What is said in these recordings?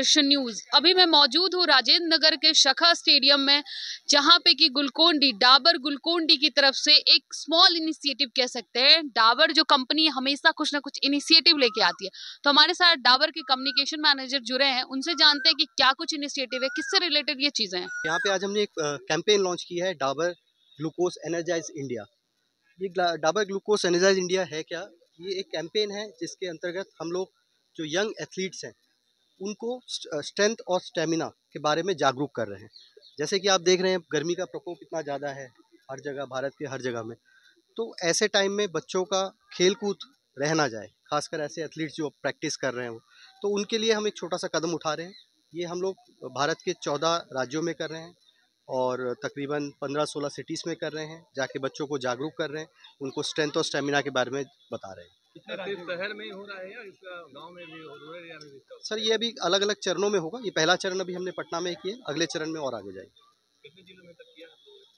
Doordarshan news. अभी मैं मौजूद हूँ राजेंद्र नगर के शखा स्टेडियम में, जहाँ पे कि ग्लूकोन-डी, डाबर ग्लूकोन-डी की तरफ से एक स्मॉल इनिशिएटिव कह सकते हैं। डाबर जो कंपनी हमेशा कुछ ना कुछ इनिशिएटिव लेके आती है, तो हमारे साथ डाबर के कम्युनिकेशन मैनेजर जुड़े हैं। उनसे जानते हैं कि क्या कुछ इनिशिएटिव है, किससे रिलेटेड ये चीजें हैं। यहाँ पे आज हमने एक कैंपेन लॉन्च किया है, डाबर ग्लूकोज एनर्जाइज इंडिया। ये डाबर ग्लूकोज एनर्जाइज इंडिया है क्या? ये एक कैंपेन है जिसके अंतर्गत हम लोग जो यंग एथलीट्स हैं उनको स्ट्रेंथ और स्टेमिना के बारे में जागरूक कर रहे हैं। जैसे कि आप देख रहे हैं गर्मी का प्रकोप इतना ज़्यादा है हर जगह, भारत के हर जगह में। तो ऐसे टाइम में बच्चों का खेल कूद रह ना जाए, खासकर ऐसे एथलीट्स जो प्रैक्टिस कर रहे हैं तो उनके लिए हम एक छोटा सा कदम उठा रहे हैं। ये हम लोग भारत के 14 राज्यों में कर रहे हैं और तकरीबन 15-16 सिटीज़ में कर रहे हैं। जाके बच्चों को जागरूक कर रहे हैं, उनको स्ट्रेंथ और स्टेमिना के बारे में बता रहे हैं। शहर में ही हो रहा है या इसका गांव में भी रूरल एरिया में भी? सर ये अभी अलग अलग चरणों में होगा। ये पहला चरण अभी हमने पटना में किया, अगले चरण में और आगे जाएंगे। कितने जिलों में तक किया?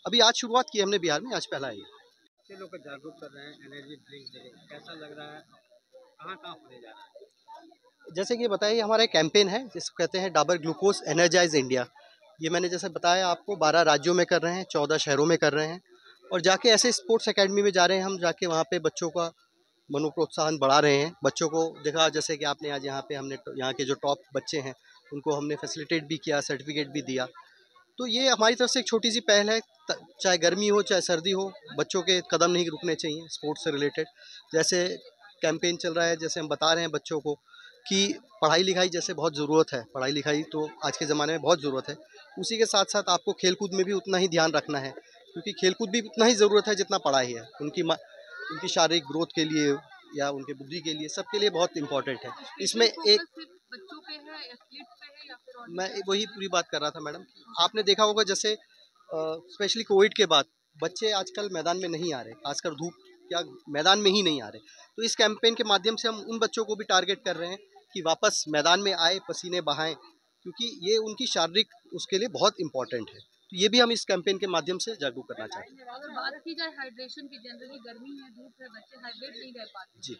अभी आज शुरुआत की हमने बिहार में, आज पहला है। अच्छे लोग को जागरूक कर रहे हैं, एनर्जी ड्रिंक दे, कैसा लग रहा है? कहाँ कहाँ होने जा रहा है? जैसे कि बताइए, हमारा एक कैंपेन है जिसको कहते हैं डाबर ग्लूकोज एनर्जाइज इंडिया। ये मैंने जैसे बताया आपको 12 राज्यों में कर रहे हैं, 14 शहरों में कर रहे हैं और जाके ऐसे स्पोर्ट्स एकेडमी में जा रहे हैं हम। जाके वहाँ पे बच्चों का मनोप्रोत्साहन बढ़ा रहे हैं। बच्चों को देखा, जैसे कि आपने आज यहाँ पे हमने यहाँ के जो टॉप बच्चे हैं उनको हमने फैसिलिटेट भी किया, सर्टिफिकेट भी दिया। तो ये हमारी तरफ से एक छोटी सी पहल है। चाहे गर्मी हो चाहे सर्दी हो, बच्चों के कदम नहीं रुकने चाहिए स्पोर्ट्स से रिलेटेड। जैसे कैंपेन चल रहा है, जैसे हम बता रहे हैं बच्चों को कि पढ़ाई लिखाई जैसे बहुत ज़रूरत है, पढ़ाई लिखाई तो आज के ज़माने में बहुत ज़रूरत है, उसी के साथ साथ आपको खेलकूद में भी उतना ही ध्यान रखना है, क्योंकि खेलकूद भी उतना ही ज़रूरत है जितना पढ़ाई है। उनकी शारीरिक ग्रोथ के लिए या उनके बुद्धि के लिए, सबके लिए बहुत इम्पोर्टेंट है। इसमें एक बच्चों पे है, एथलीट पे है या फिर मैं वही पूरी बात कर रहा था मैडम। आपने देखा होगा जैसे स्पेशली कोविड के बाद बच्चे आजकल मैदान में नहीं आ रहे, खासकर धूप या मैदान में ही नहीं आ रहे। तो इस कैंपेन के माध्यम से हम उन बच्चों को भी टारगेट कर रहे हैं कि वापस मैदान में आए, पसीने बहाएं, क्योंकि ये उनकी शारीरिक उसके लिए बहुत इम्पोर्टेंट है। तो ये भी हम इस कैंपेन के माध्यम से जागरूक करना चाहते हैं। अगर बात की जाए हाइड्रेशन की, जनरली गर्मी है, धूप है, बच्चे हाइड्रेट नहीं रह पाते। जी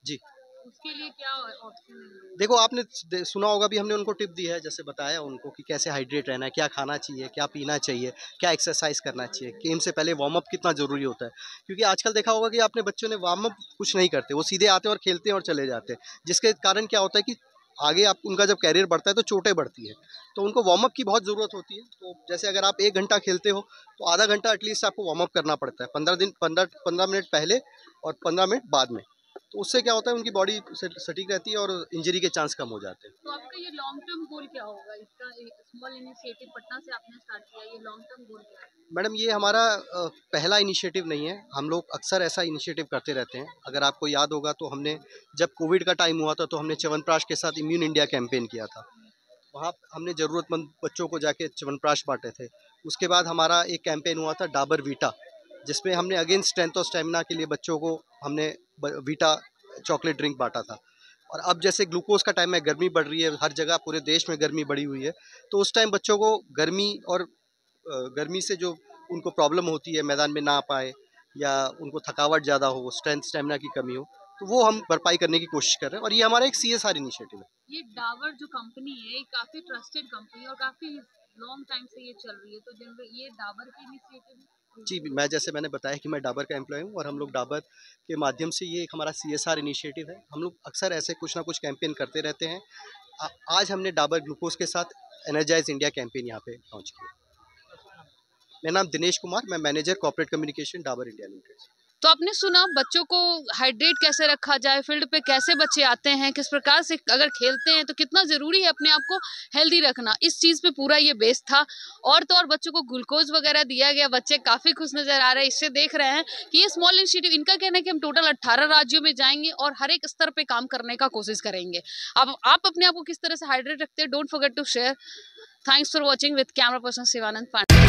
जी, उसके लिए क्या ऑप्शन है? देखो आपने सुना होगा, भी हमने उनको टिप दी है, जैसे बताया उनको कि कैसे हाइड्रेट रहना है, क्या खाना चाहिए, क्या पीना चाहिए, क्या एक्सरसाइज करना चाहिए, गेम से पहले वार्म अप कितना ज़रूरी होता है। क्योंकि आजकल देखा होगा कि आपने बच्चों ने वार्म अप कुछ नहीं करते, वो सीधे आते हैं और खेलते हैं और चले जाते हैं, जिसके कारण क्या होता है कि आगे आप उनका जब कैरियर बढ़ता है तो चोटें बढ़ती है। तो उनको वार्म अप की बहुत ज़रूरत होती है। तो जैसे अगर आप 1 घंटा खेलते हो तो आधा घंटा एटलीस्ट आपको वार्म अप करना पड़ता है, 15 मिनट पहले और 15 मिनट बाद में। तो उससे क्या होता है, उनकी बॉडी सटीक रहती है और इंजरी के चांस कम हो जाते हैं। तो आपका ये लॉन्ग टर्म गोल क्या होगा? इसका स्मॉल इनिशिएटिव पटना से आपने स्टार्ट किया, ये लॉन्ग टर्म गोल क्या है? मैडम ये हमारा पहला इनिशिएटिव नहीं है, हम लोग अक्सर ऐसा इनिशिएटिव करते रहते हैं। अगर आपको याद होगा तो हमने जब कोविड का टाइम हुआ था तो हमने च्यवनप्राश के साथ इम्यून इंडिया कैंपेन किया था। वहाँ हमने ज़रूरतमंद बच्चों को जाके च्यवनप्राश बांटे थे। उसके बाद हमारा एक कैंपेन हुआ था डाबर वीटा, जिसमें हमने अगेन स्ट्रेंथ और स्टेमिना के लिए बच्चों को हमने वीटा चॉकलेट ड्रिंक बांटा था। और अब जैसे ग्लूकोज का टाइम है, गर्मी बढ़ रही है, हर जगह पूरे देश में गर्मी बढ़ी हुई है, तो उस टाइम बच्चों को गर्मी और गर्मी से जो उनको प्रॉब्लम होती है, मैदान में ना आ पाए या उनको थकावट ज़्यादा हो, स्ट्रेंथ स्टेमिना की कमी हो, तो वो हम भरपाई करने की कोशिश कर रहे हैं। और ये हमारा एक CSR इनिशिएटिव है। ये डाबर जो कंपनी है, ये काफी ट्रस्टेड कंपनी है और काफी लॉन्ग टाइम से ये चल रही है, तो जनरली ये डाबर की इनिशिएटिव है। जी, जैसे मैंने बताया कि मैं डाबर का एम्प्लॉय हूँ और हम लोग डाबर के माध्यम से, ये एक हमारा CSR इनिशिएटिव है। हम लोग अक्सर ऐसे कुछ ना कुछ कैंपेन करते रहते हैं। आज हमने डाबर ग्लूकोज के साथ एनर्जाइज इंडिया कैंपेन यहाँ पे लॉन्च किया। मेरा नाम दिनेश कुमार, मैं manager corporate communication Dabur India limited. तो आपने सुना बच्चों को हाइड्रेट कैसे रखा जाए, फील्ड पे कैसे बच्चे आते हैं, किस प्रकार से अगर खेलते हैं तो कितना ज़रूरी है अपने आप को हेल्दी रखना, इस चीज़ पे पूरा ये बेस था। और तो और बच्चों को ग्लूकोज वगैरह दिया गया, बच्चे काफ़ी खुश नज़र आ रहे हैं। इससे देख रहे हैं कि ये स्मॉल इनिशिएटिव, इनका कहना है कि हम टोटल 18 राज्यों में जाएंगे और हर एक स्तर पर काम करने का कोशिश करेंगे। अब आप अपने आप को किस तरह से हाइड्रेट रखते हैं, don't forget to share. Thanks for watching with camera person Shivanand Pandey.